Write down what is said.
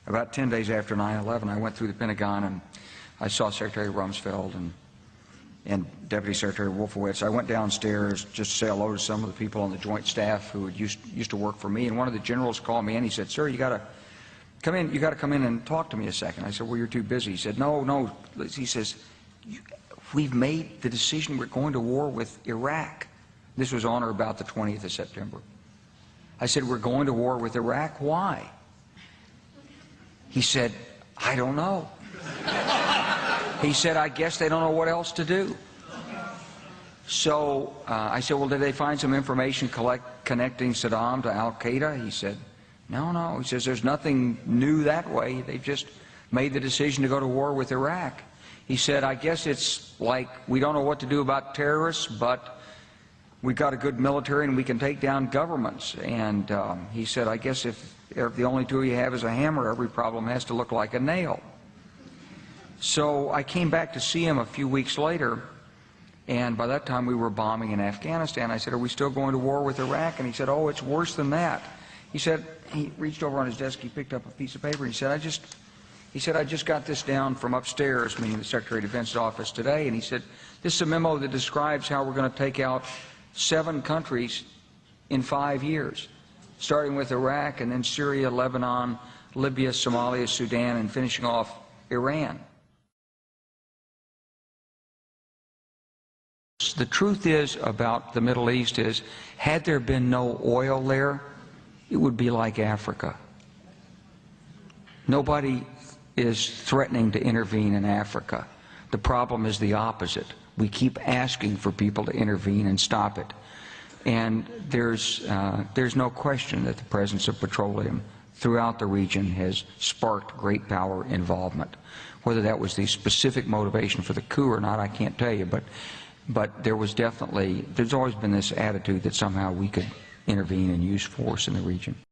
About 10 days after 9/11, I went through the Pentagon and I saw Secretary Rumsfeld and Deputy Secretary Wolfowitz. I went downstairs just to say hello to some of the people on the Joint Staff who had used to work for me, and one of the generals called me and he said, "Sir, you got to come in. You got to come in and talk to me a second." I said, "Well, you're too busy." He said, "No." He says, "We've made the decision. We're going to war with Iraq." This was on or about the 20th of September. I said, "We're going to war with Iraq. Why?" He said, "I don't know." He said, "I guess they don't know what else to do." So I said, "Well, did they find some information connecting Saddam to Al-Qaeda?" He said, No. He says, "There's nothing new that way. They've just made the decision to go to war with Iraq." He said, "I guess it's like we don't know what to do about terrorists, but we've got a good military and we can take down governments." And he said, "I guess if the only tool you have is a hammer, every problem has to look like a nail." So I came back to see him a few weeks later, and by that time we were bombing in Afghanistan. I said, "Are we still going to war with Iraq?" And he said, "Oh, it's worse than that." He said, he reached over on his desk, he picked up a piece of paper, and he said, I just got this down from upstairs," meaning the Secretary of Defense's office today, and he said, "This is a memo that describes how we're going to take out 7 countries in 5 years, starting with Iraq and then Syria, Lebanon, Libya, Somalia, Sudan, and finishing off Iran." The truth is about the Middle East is, had there been no oil there, it would be like Africa. Nobody is threatening to intervene in Africa. The problem is the opposite. We keep asking for people to intervene and stop it. And there's no question that the presence of petroleum throughout the region has sparked great power involvement. Whether that was the specific motivation for the coup or not, I can't tell you, but there's always been this attitude that somehow we could intervene and use force in the region.